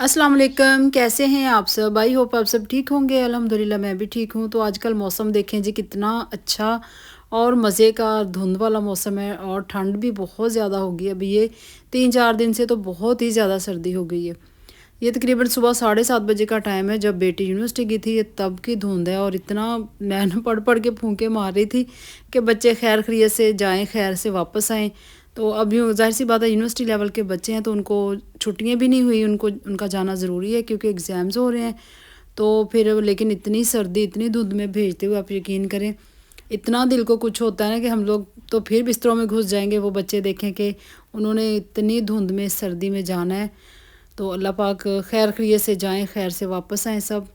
अस्सलाम वालेकुम, कैसे हैं आप सब? आई होप आप सब ठीक होंगे। अल्हम्दुलिल्लाह मैं भी ठीक हूँ। तो आजकल मौसम देखें जी कितना अच्छा और मज़े का धुंध वाला मौसम है और ठंड भी बहुत ज़्यादा हो गई है। अभी ये 3-4 दिन से तो बहुत ही ज़्यादा सर्दी हो गई है। ये तकरीबन सुबह 7:30 बजे का टाइम है जब बेटी यूनिवर्सिटी गई थी, ये तब की धुंध है और इतना मैं ना पढ़ के फूंके मार रही थी कि बच्चे खैर खैरियत से जाएं, खैर से वापस आएं। तो अब यूँ ज़ाहिर सी बात है, यूनिवर्सिटी लेवल के बच्चे हैं तो उनको छुट्टियां भी नहीं हुई, उनको उनका जाना ज़रूरी है क्योंकि एग्ज़ाम्स हो रहे हैं। तो फिर लेकिन इतनी सर्दी इतनी धुंध में भेजते हुए आप यकीन करें, इतना दिल को कुछ होता है ना कि हम लोग तो फिर बिस्तरों में घुस जाएंगे। वो बच्चे देखें कि उन्होंने इतनी धुंध में सर्दी में जाना है। तो अल्लाह पाक खैर खैरियत से जाएं, खैर से वापस आएँ सब।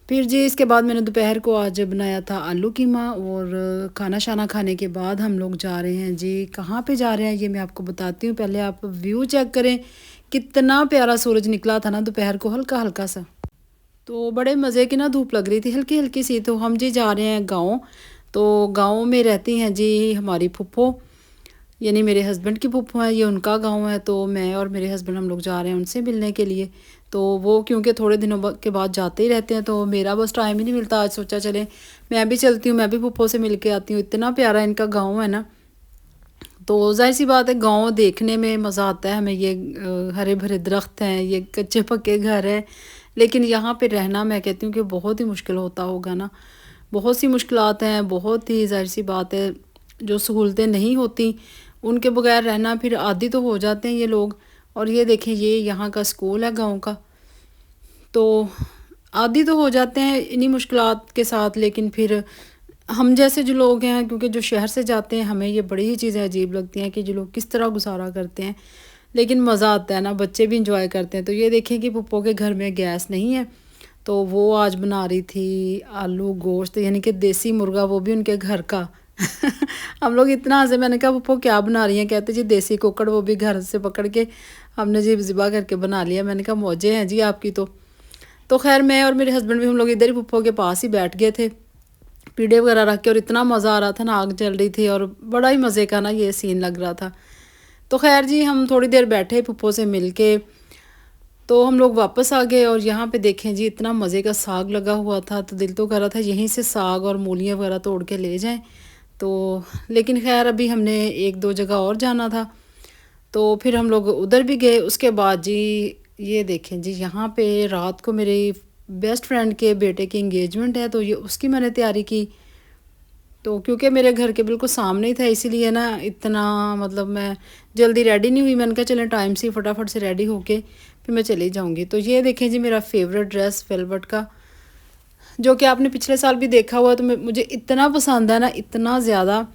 फिर जी इसके बाद मैंने दोपहर को आज बनाया था आलू कीमा और खाना शाना खाने के बाद हम लोग जा रहे हैं जी। कहाँ पे जा रहे हैं ये मैं आपको बताती हूँ। पहले आप व्यू चेक करें, कितना प्यारा सूरज निकला था ना दोपहर को, हल्का हल्का सा। तो बड़े मज़े की ना धूप लग रही थी, हल्की हल्की सी। तो हम जी जा रहे हैं गाँव। तो गाँव में रहती हैं जी हमारी फूफो, यानी मेरे हस्बैंड की फूफो है, ये उनका गांव है। तो मैं और मेरे हस्बैंड हम लोग जा रहे हैं उनसे मिलने के लिए। तो वो क्योंकि थोड़े दिनों के बाद जाते ही रहते हैं तो मेरा बस टाइम ही नहीं मिलता। आज सोचा चले मैं भी चलती हूँ, मैं भी फूफो से मिल के आती हूँ। इतना प्यारा इनका गाँव है ना। तो ज़ाहिर सी बात है गांव देखने में मज़ा आता है हमें। ये हरे भरे दरख्त हैं, ये कच्चे पक्के घर हैं, लेकिन यहाँ पे रहना मैं कहती हूँ कि बहुत ही मुश्किल होता होगा ना। बहुत सी मुश्किलात हैं, बहुत ही ज़ाहिर सी बात है, जो सहूलतें नहीं होती उनके बगैर रहना, फिर आदी तो हो जाते हैं ये लोग। और ये देखें, ये यहाँ का स्कूल है गांव का। तो आदी तो हो जाते हैं इन्हीं मुश्किलात के साथ, लेकिन फिर हम जैसे जो लोग हैं, क्योंकि जो शहर से जाते हैं, हमें ये बड़ी ही चीज़ें अजीब लगती हैं कि जो लोग किस तरह गुजारा करते हैं। लेकिन मज़ा आता है ना, बच्चे भी इंजॉय करते हैं। तो ये देखें कि पप्पो के घर में गैस नहीं है, तो वो आज बना रही थी आलू गोश्त, यानी कि देसी मुर्गा, वो भी उनके घर का। हम लोग इतना हंसे, मैंने कहा पप्पो क्या बना रही हैं? कहते जी देसी कुकड़, वो भी घर से पकड़ के हमने जी ज़िबा करके बना लिया। मैंने कहा मौजे हैं जी आपकी। तो खैर मैं और मेरे हस्बैंड भी हम लोग इधर ही पप्पो के पास ही बैठ गए थे, पीढ़े वगैरह रख के। और इतना मज़ा आ रहा था ना, आग जल रही थी और बड़ा ही मज़े का ना ये सीन लग रहा था। तो खैर जी हम थोड़ी देर बैठे पप्पो से मिल के, तो हम लोग वापस आ गए। और यहाँ पे देखें जी इतना मज़े का साग लगा हुआ था, तो दिल तो कर रहा था यहीं से साग और मूलियाँ वगैरह तोड़ के ले जाएं। तो लेकिन खैर अभी हमने 1-2 जगह और जाना था, तो फिर हम लोग उधर भी गए। उसके बाद जी ये देखें जी, यहाँ पे रात को मेरी बेस्ट फ्रेंड के बेटे की इंगेजमेंट है, तो ये उसकी मैंने तैयारी की। तो क्योंकि मेरे घर के बिल्कुल सामने ही था, इसीलिए ना इतना मतलब मैं जल्दी रेडी नहीं हुई। मैंने कहा चलें टाइम से फटाफट से रेडी होके फिर मैं चली जाऊंगी। तो ये देखें जी मेरा फेवरेट ड्रेस वेलवेट का, जो कि आपने पिछले साल भी देखा हुआ। तो मुझे इतना पसंद है ना, इतना ज़्यादा।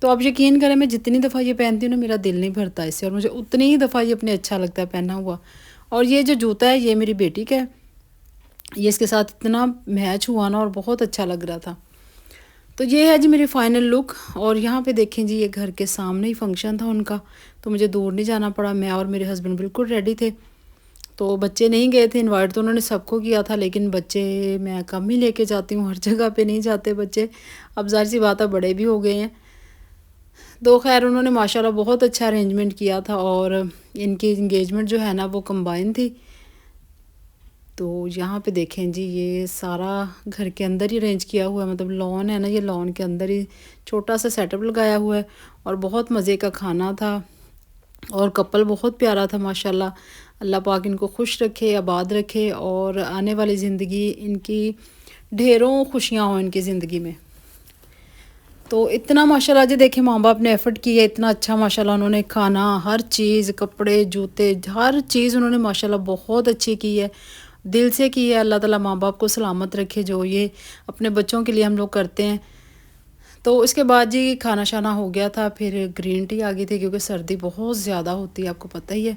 तो आप यकीन करें, मैं जितनी दफ़ा ये पहनती हूँ ना, मेरा दिल नहीं भरता इससे, और मुझे उतनी ही दफ़ा ये अपने अच्छा लगता है पहना हुआ। और ये जो जूता है ये मेरी बेटी का है, ये इसके साथ इतना मैच हुआ ना और बहुत अच्छा लग रहा था। तो ये है जी मेरी फ़ाइनल लुक। और यहाँ पे देखें जी, ये घर के सामने ही फंक्शन था उनका, तो मुझे दूर नहीं जाना पड़ा। मैं और मेरे हस्बैंड बिल्कुल रेडी थे। तो बच्चे नहीं गए थे, इनवाइट तो उन्होंने सबको किया था, लेकिन बच्चे मैं कम ही लेके जाती हूँ, हर जगह पे नहीं जाते बच्चे। अब ज़ाहिर सी बात है बड़े भी हो गए हैं। तो खैर उन्होंने माशाल्लाह बहुत अच्छा अरेंजमेंट किया था। और इनकी इंगेजमेंट जो है ना वो कंबाइन थी। तो यहाँ पे देखें जी, ये सारा घर के अंदर ही अरेंज किया हुआ है, मतलब लॉन है ना, ये लॉन के अंदर ही छोटा सा सेटअप लगाया हुआ है। और बहुत मज़े का खाना था और कपल बहुत प्यारा था माशाल्लाह। अल्लाह पाक इनको खुश रखे, आबाद रखे, और आने वाली ज़िंदगी इनकी ढेरों खुशियाँ हों इनकी ज़िंदगी में। तो इतना माशाल्लाह जी देखें, माँ बाप ने एफ़र्ट किया इतना अच्छा माशाल्लाह। उन्होंने खाना, हर चीज़, कपड़े, जूते, हर चीज़ उन्होंने माशाल्लाह बहुत अच्छी की है, दिल से की है। अल्लाह ताला माँ बाप को सलामत रखे जो ये अपने बच्चों के लिए हम लोग करते हैं। तो इसके बाद जी खाना शाना हो गया था, फिर ग्रीन टी आ गई थी क्योंकि सर्दी बहुत ज़्यादा होती है, आपको पता ही है।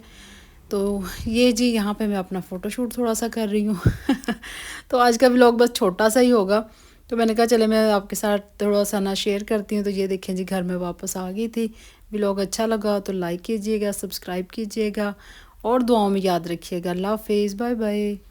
तो ये जी यहाँ पे मैं अपना फ़ोटोशूट थोड़ा सा कर रही हूँ। तो आज का व्लॉग बस छोटा सा ही होगा। तो मैंने कहा चले मैं आपके साथ थोड़ा सा ना शेयर करती हूँ। तो ये देखें जी, घर में वापस आ गई थी। व्लॉग अच्छा लगा तो लाइक कीजिएगा, सब्सक्राइब कीजिएगा और दुआओं में याद रखिएगा। अल्लाह हाफ़िज़, बाय बाय।